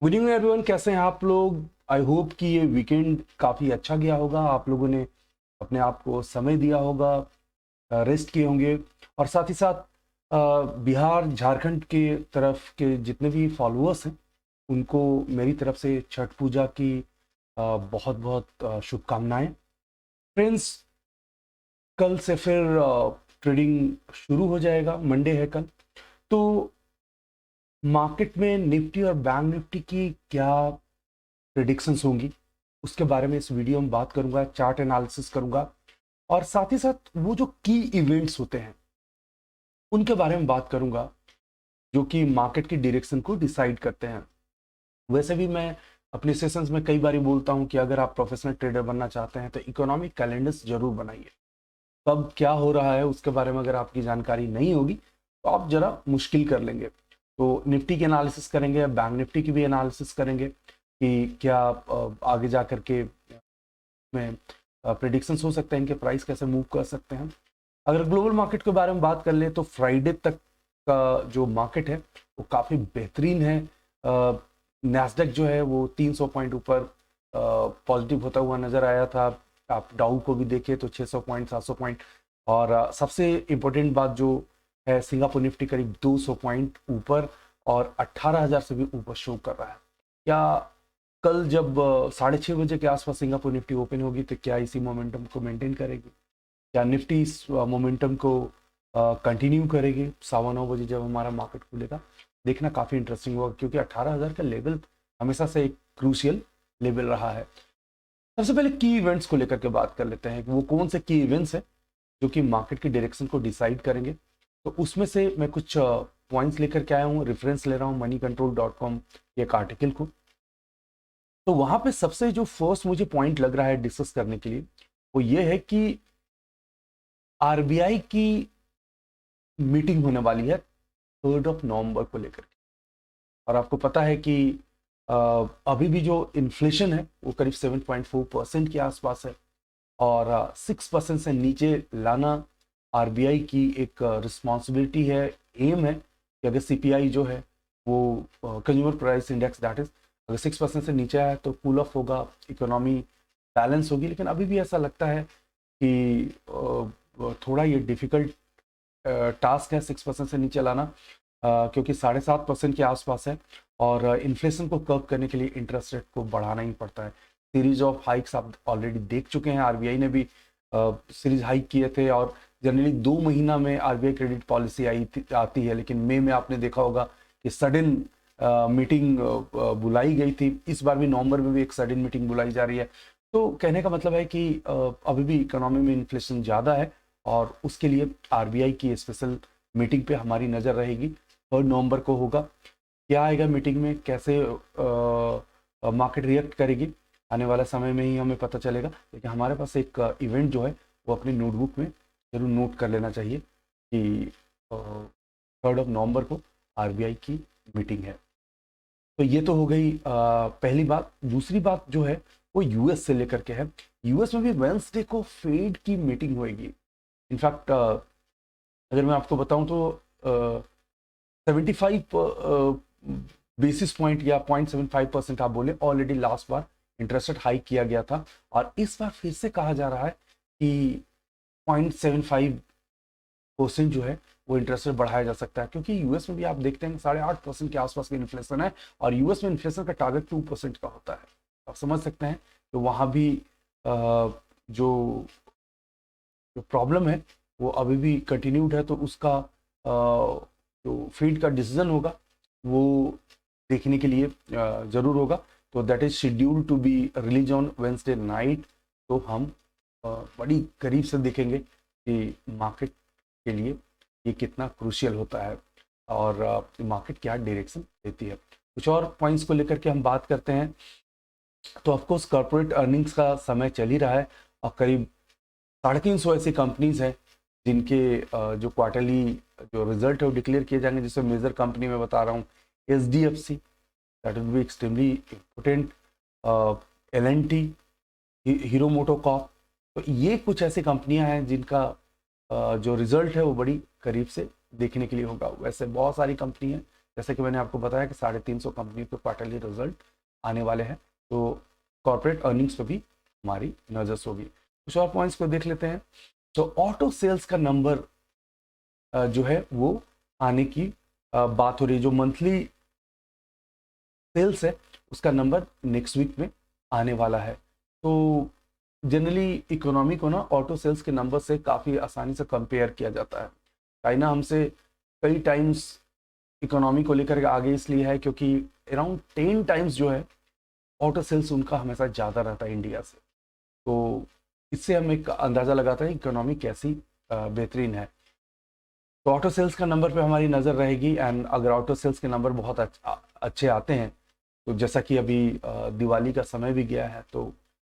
Good evening everyone, कैसे हैं आप लोग। आई होप कि ये वीकेंड काफ़ी अच्छा गया होगा। आप लोगों ने अपने आप को समय दिया होगा, रेस्ट किए होंगे। और साथ ही साथ बिहार झारखंड के तरफ के जितने भी फॉलोअर्स हैं उनको मेरी तरफ से छठ पूजा की बहुत बहुत शुभकामनाएं। फ्रेंड्स, कल से फिर ट्रेडिंग शुरू हो जाएगा, मंडे है कल। तो मार्केट में निफ्टी और बैंक निफ्टी की क्या प्रिडिक्शंस होंगी उसके बारे में इस वीडियो में बात करूंगा, चार्ट एनालिसिस करूंगा। और साथ ही साथ वो जो की इवेंट्स होते हैं उनके बारे में बात करूंगा जो कि मार्केट की डायरेक्शन को डिसाइड करते हैं। वैसे भी मैं अपने सेशंस में कई बार बोलता हूं कि अगर आप प्रोफेशनल ट्रेडर बनना चाहते हैं तो इकोनॉमिक कैलेंडर्स जरूर बनाइए। कब क्या हो रहा है उसके बारे में अगर आपकी जानकारी नहीं होगी तो आप जरा मुश्किल कर लेंगे। तो निफ्टी की एनालिसिस करेंगे, बैंक निफ्टी की भी एनालिसिस करेंगे कि क्या आगे जा करके में प्रिडिक्शंस हो सकते हैं, इनके प्राइस कैसे मूव कर सकते हैं। अगर ग्लोबल मार्केट के बारे में बात कर ले तो फ्राइडे तक का जो मार्केट है वो काफ़ी बेहतरीन है। नैस्डैक जो है वो 300 पॉइंट ऊपर पॉजिटिव होता हुआ नजर आया था। आप डाउ को भी देखें तो 600 पॉइंट, 700 पॉइंट। और सबसे इम्पोर्टेंट बात जो है, सिंगापुर निफ्टी करीब 200 पॉइंट ऊपर और 18,000 से भी ऊपर शो कर रहा है। क्या कल जब 6:30 बजे के आसपास सिंगापुर निफ्टी ओपन होगी तो क्या इसी मोमेंटम को मेंटेन करेगी? क्या निफ्टी इस मोमेंटम को कंटिन्यू करेगी 9:15 बजे जब हमारा मार्केट खुलेगा? देखना काफ़ी इंटरेस्टिंग होगा, क्योंकि 18,000 का लेवल हमेशा से एक क्रूशियल लेवल रहा है। सबसे पहले की इवेंट्स को लेकर के बात कर लेते हैं कि वो कौन से की इवेंट्स हैं जो कि मार्केट की डायरेक्शन को डिसाइड करेंगे। तो उसमें से मैं कुछ पॉइंट्स लेकर के आया हूँ, रेफरेंस ले रहा हूँ moneycontrol.com एक आर्टिकल को। तो वहां पे सबसे जो फर्स्ट मुझे पॉइंट लग रहा है डिस्कस करने के लिए वो ये है कि आरबीआई की मीटिंग होने वाली है 3 नवंबर को लेकर के। और आपको पता है कि अभी भी जो इन्फ्लेशन है वो करीब 7.4% के आसपास है। और 6% से नीचे लाना आरबीआई की एक रिस्पॉन्सिबिलिटी है, एम है कि अगर सीपीआई जो है वो consumer price index that is अगर 6% से नीचे आए तो कूल ऑफ होगा, इकोनॉमी बैलेंस होगी। लेकिन अभी भी ऐसा लगता है कि थोड़ा ये डिफिकल्ट टास्क है 6% से नीचे लाना, क्योंकि 7.5% के आसपास है। और इन्फ्लेशन को कर्व करने के लिए इंटरेस्ट रेट को बढ़ाना ही पड़ता है। सीरीज ऑफ हाइक्स आप ऑलरेडी देख चुके हैं, आरबीआई ने भी सीरीज हाइक किए थे। और जनरली 2 महीना में आरबीआई क्रेडिट पॉलिसी आती है, लेकिन मई में आपने देखा होगा कि सडन मीटिंग बुलाई गई थी। इस बार भी नवंबर में भी एक सडन मीटिंग बुलाई जा रही है। तो कहने का मतलब है कि अभी भी इकोनॉमी में इन्फ्लेशन ज़्यादा है और उसके लिए आरबीआई की स्पेशल मीटिंग पे हमारी नज़र रहेगी। 3 नवंबर को होगा। क्या आएगा मीटिंग में, कैसे मार्केट रिएक्ट करेगी, आने वाला समय में ही हमें पता चलेगा। लेकिन हमारे पास एक इवेंट जो है वो अपनी नोटबुक में जरूर नोट कर लेना चाहिए कि 3 नवंबर को आरबीआई की मीटिंग है। तो ये तो हो गई पहली बात। दूसरी बात जो है वो यूएस से लेकर के है। यूएस में भी वेंसडे को फेड की मीटिंग होगी। इनफैक्ट अगर मैं आपको बताऊं तो 75 बेसिस पॉइंट या 0.75% आप बोले, ऑलरेडी लास्ट बार इंटरेस्ट रेट हाइक किया गया था। और इस बार फिर से कहा जा रहा है कि 0.75% जो है वो इंटरेस्ट रेट बढ़ाया जा सकता है, क्योंकि यूएस में भी आप देखते हैं 8.5% के आसपास की इन्फ्लेशन है। और यूएस में इन्फ्लेशन का टारगेट 2% का होता है। आप समझ सकते हैं तो वहाँ भी जो जो प्रॉब्लम है वो अभी भी कंटिन्यूड है। तो उसका जो फील्ड का डिसीजन होगा वो देखने के लिए ज़रूर होगा। तो that is schedule to be release on Wednesday night. तो हम बड़ी करीब से देखेंगे कि मार्केट के लिए ये कितना क्रूशियल होता है और मार्केट क्या डायरेक्शन देती है। कुछ और पॉइंट्स को लेकर के हम बात करते हैं। तो ऑफकोर्स कॉर्पोरेट अर्निंग्स का समय चल ही रहा है और करीब 350 ऐसी कंपनीज हैं जिनके जो क्वार्टरली जो रिजल्ट है वो डिक्लेयर किए जाएंगे। जिसमें मेजर कंपनी मैं बता रहा हूँ HDFC, that will be extremely important, LNT, Hero MotoCorp. तो ये कुछ ऐसी कंपनियां हैं जिनका जो रिजल्ट है वो बड़ी करीब से देखने के लिए होगा। वैसे बहुत सारी कंपनी हैं जैसे कि मैंने आपको बताया कि 350 कंपनी के क्वार्टरली रिजल्ट आने वाले हैं, तो कॉर्पोरेट अर्निंग्स पे भी हमारी नजर होगी। कुछ और पॉइंट्स को देख लेते हैं। तो ऑटो सेल्स का नंबर जो है वो आने की बात हो रही है। जो मंथली सेल्स है उसका नंबर नेक्स्ट वीक में आने वाला है। तो जनरली इकोनॉमी को ना ऑटो सेल्स के नंबर से काफ़ी आसानी से कंपेयर किया जाता है। चाइना हमसे कई टाइम्स इकोनॉमी को लेकर के आगे इसलिए है क्योंकि अराउंड 10 टाइम्स जो है ऑटो सेल्स उनका हमेशा ज़्यादा रहता है इंडिया से। तो इससे हम एक अंदाज़ा लगाते हैं इकोनॉमी कैसी बेहतरीन है। तो ऑटो सेल्स का नंबर पे हमारी नज़र रहेगी। एंड अगर ऑटो सेल्स के नंबर बहुत अच्छे आते हैं, तो जैसा कि अभी दिवाली का समय भी गया है, तो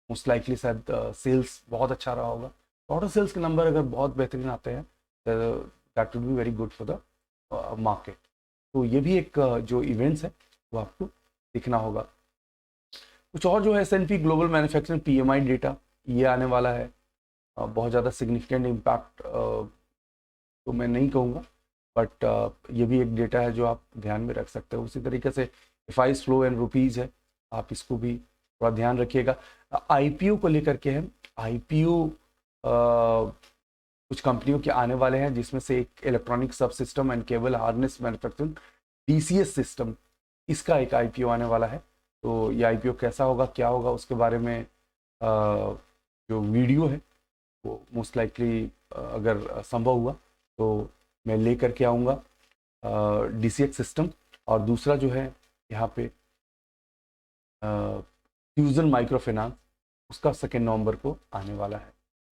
मोस्ट लाइकली शायद सेल्स बहुत अच्छा रहा होगा। ऑटो सेल्स के नंबर अगर बहुत बेहतरीन आते हैं, that would be very good for the market. तो ये भी एक जो इवेंट्स है वो आपको देखना होगा। कुछ और जो है S&P global manufacturing PMI data ये आने वाला है। बहुत ज़्यादा सिग्निफिकेंट इम्पैक्ट तो मैं नहीं कहूँगा, बट ये भी एक डेटा है जो आप ध्यान में रख सकते हो। उसी तरीके से FI's फ्लो एंड रुपीज़ है, आप इसको भी थोड़ा ध्यान रखिएगा। IPO को लेकर के है, IPO कुछ कंपनियों के आने वाले हैं, जिसमें से एक इलेक्ट्रॉनिक सब system and cable harness manufacturing DCS system, इसका एक IPO आने वाला है। तो ये IPO कैसा होगा, क्या होगा, उसके बारे में जो वीडियो है वो मोस्ट लाइकली अगर संभव हुआ तो मैं ले करके आऊँगा DCX सिस्टम। और दूसरा जो है यहाँ पे फ्यूजन माइक्रो फाइनेंस, उसका 2 नवंबर को आने वाला है।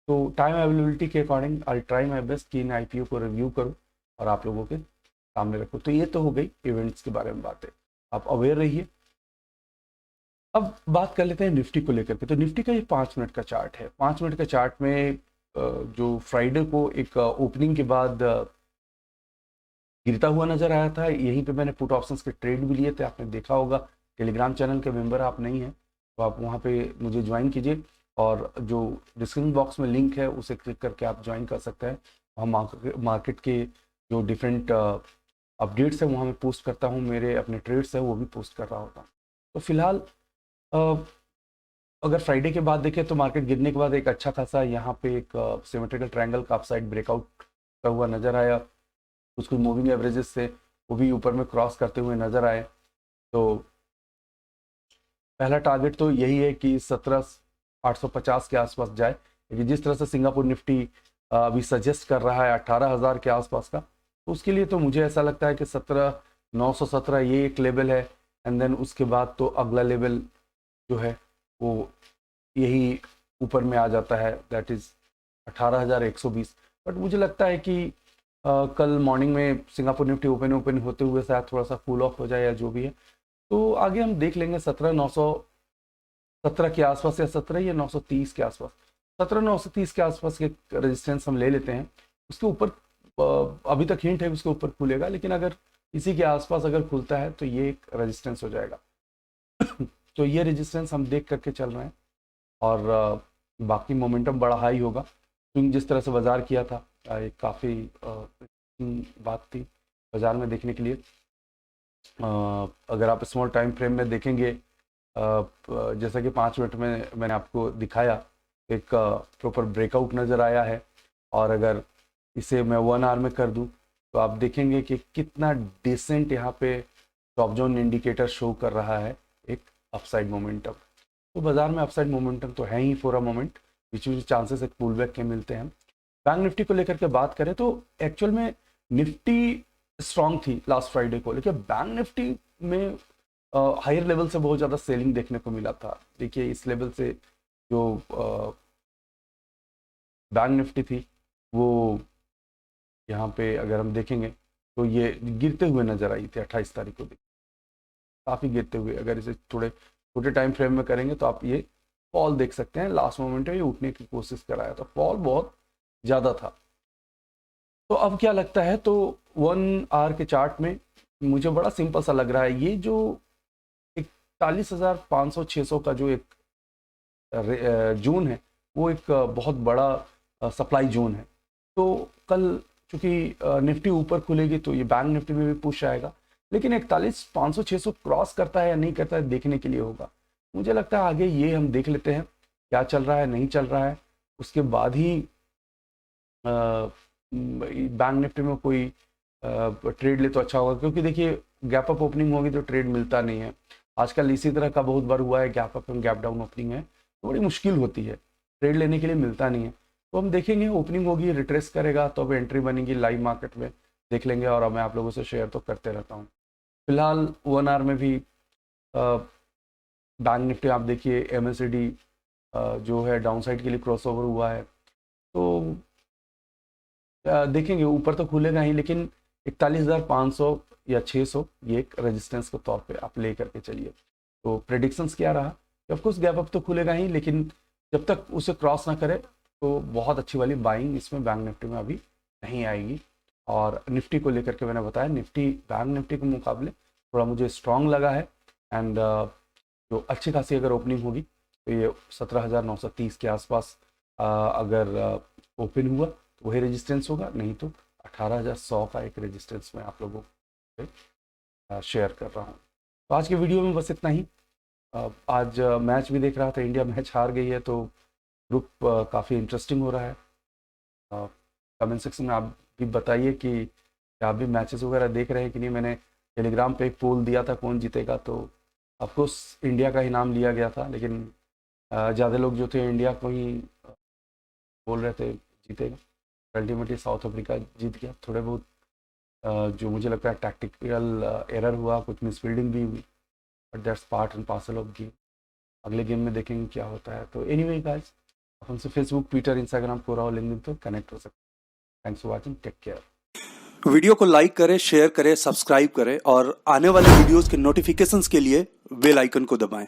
तो टाइम अवेलेबिलिटी के according I try my best कि इन IPO को रिव्यू करूँ और आप लोगों के सामने रखूँ। तो ये तो हो गई इवेंट्स के बारे में बातें, आप अवेयर रहिए। अब बात कर लेते हैं निफ्टी को लेकर के। तो निफ्टी का ये 5 मिनट का चार्ट है। 5 मिनट का चार्ट में जो फ्राइडे को एक ओपनिंग के बाद गिरता हुआ नजर आया था, यहीं पे मैंने पुट ऑप्शंस के ट्रेड भी लिए थे। आपने देखा होगा, टेलीग्राम चैनल के मेंबर आप नहीं हैं तो आप वहाँ पे मुझे ज्वाइन कीजिए, और जो डिस्क्रिप्शन बॉक्स में लिंक है उसे क्लिक करके आप ज्वाइन कर सकते हैं। हम मार्केट के जो डिफरेंट अपडेट्स हैं वहाँ मैं पोस्ट करता हूँ, मेरे अपने ट्रेड्स हैं वो भी पोस्ट कर रहा होता हूँ। तो फिलहाल अगर फ्राइडे के बाद देखें तो मार्केट गिरने के बाद एक अच्छा खासा यहाँ पे एक सिमेट्रिकल ट्रायंगल का अपसाइड ब्रेकआउट का हुआ नजर आया। कुछ मूविंग एवरेजेस से वो भी ऊपर में क्रॉस करते हुए नजर आए। तो पहला टारगेट तो यही है कि 17,850 के आसपास जाए, लेकिन जिस तरह से सिंगापुर निफ्टी अभी सजेस्ट कर रहा है 18,000 के आसपास का, तो उसके लिए तो मुझे ऐसा लगता है कि 17,917 ये एक लेवल है। एंड देन उसके बाद तो अगला लेवल जो है वो यही ऊपर में आ जाता है, दैट इज़ 18,120। बट मुझे लगता है कि कल मॉर्निंग में सिंगापुर निफ्टी ओपन होते हुए शायद थोड़ा सा कूल ऑफ हो जाए या जो भी है, तो आगे हम देख लेंगे 17,917 के आसपास या 17 या 930 के आसपास। 17,930 के आसपास के रेजिस्टेंस हम ले लेते हैं। उसके ऊपर अभी तक हिंट है उसके ऊपर खुलेगा, लेकिन अगर इसी के आसपास अगर खुलता है तो ये एक रेजिस्टेंस हो जाएगा। तो ये रेजिस्टेंस हम देख करके चल रहे हैं, और बाकी मोमेंटम बड़ा हाई होगा। स्विंग जिस तरह से बाजार किया था, एक काफ़ी बात थी बाजार में देखने के लिए। अगर आप स्मॉल टाइम फ्रेम में देखेंगे, जैसा कि 5 मिनट में मैंने आपको दिखाया, एक प्रॉपर ब्रेकआउट नज़र आया है। और अगर इसे मैं 1 आवर में कर दूं तो आप देखेंगे कि कितना डिसेंट यहाँ पे टॉप जोन इंडिकेटर शो कर रहा है एक अपसाइड मोमेंटम। तो बाजार में अपसाइड मोमेंटम तो है ही for a moment, which chances एक पुल बैक के मिलते हैं। बैंक निफ्टी को लेकर के बात करें तो एक्चुअल में निफ्टी स्ट्रांग थी लास्ट फ्राइडे को, लेकिन बैंक निफ्टी में हायर लेवल से बहुत ज़्यादा सेलिंग देखने को मिला था। देखिए इस लेवल से जो बैंक निफ्टी थी वो यहाँ पे अगर हम देखेंगे तो ये गिरते हुए नजर आई थी 28 तारीख को, काफ़ी गिरते हुए। अगर इसे थोड़े छोटे टाइम फ्रेम में करेंगे तो आप ये फॉल देख सकते हैं। लास्ट मोमेंट में ये उठने की कोशिश कराया था, फॉल बहुत ज़्यादा था। तो अब क्या लगता है, तो 1 आवर के चार्ट में मुझे बड़ा सिंपल सा लग रहा है। ये जो 41,500-600 का जो एक जोन है वो एक बहुत बड़ा सप्लाई जोन है। तो कल चूँकि निफ्टी ऊपर खुलेगी तो ये बैंक निफ्टी में भी पुश आएगा, लेकिन 41,500 600 क्रॉस करता है या नहीं करता है देखने के लिए होगा। मुझे लगता है आगे ये हम देख लेते हैं क्या चल रहा है नहीं चल रहा है, उसके बाद ही बैंक निफ्टी में कोई ट्रेड ले तो अच्छा होगा, क्योंकि देखिए गैप अप ओपनिंग होगी तो ट्रेड मिलता नहीं है। आजकल इसी तरह का बहुत बार हुआ है, gap up and gap down opening है तो बड़ी मुश्किल होती है, ट्रेड लेने के लिए मिलता नहीं है। तो हम देखेंगे ओपनिंग होगी, रिट्रेस करेगा तो अब एंट्री बनेगी लाइव मार्केट में, देख लेंगे। और मैं आप लोगों से शेयर तो करते रहता हूँ। फिलहाल 1 आवर में भी बैंक निफ्टी आप देखिए MACD जो है डाउन साइड के लिए क्रॉसओवर हुआ है, तो देखेंगे ऊपर तो खुलेगा ही, लेकिन 41,500 या 600 ये एक रेजिस्टेंस के तौर पे आप ले करके चलिए। तो प्रेडिक्शंस क्या रहा कि ऑफकोर्स गैप अप तो खुलेगा ही, लेकिन जब तक उसे क्रॉस ना करे तो बहुत अच्छी वाली बाइंग इसमें बैंक निफ्टी में अभी नहीं आएगी। और निफ्टी को लेकर के मैंने बताया, निफ्टी बैंक निफ्टी के मुकाबले थोड़ा मुझे स्ट्रांग लगा है। एंड जो अच्छी खासी अगर ओपनिंग होगी तो ये 17,930 के आसपास अगर ओपन हुआ तो वही रेजिस्टेंस होगा, नहीं तो 18,100 का एक रेजिस्टेंस मैं आप लोगों को शेयर कर रहा हूँ। तो आज के वीडियो में बस इतना ही। आज मैच भी देख रहा था, इंडिया मैच हार गई है, तो ग्रुप काफ़ी इंटरेस्टिंग हो रहा है। कमेंट सेक्शन में आप भी बताइए कि आप भी मैचेस वगैरह देख रहे हैं कि नहीं। मैंने टेलीग्राम पे एक पोल दिया था कौन जीतेगा, तो ऑफकोर्स इंडिया का ही नाम लिया गया था, लेकिन ज़्यादा लोग जो थे इंडिया को ही बोल रहे थे जीतेगा। अल्टीमेटली साउथ अफ्रीका जीत गया। थोड़े बहुत जो मुझे लगता है टैक्टिकल एरर हुआ, कुछ मिसफील्डिंग भी हुई, but that's part and parcel of game. अगले गेम में देखेंगे क्या होता है। तो एनीवे गाइस, आप हमसे फेसबुक, ट्विटर, इंस्टाग्राम, पूरा और लिंक्डइन तो कनेक्ट हो सकते हैं। Thanks for watching, take care. Video को लाइक करें, शेयर करें, सब्सक्राइब करें और आने वाले वीडियोस के नोटिफिकेशंस के लिए बेल आइकन को दबाएं।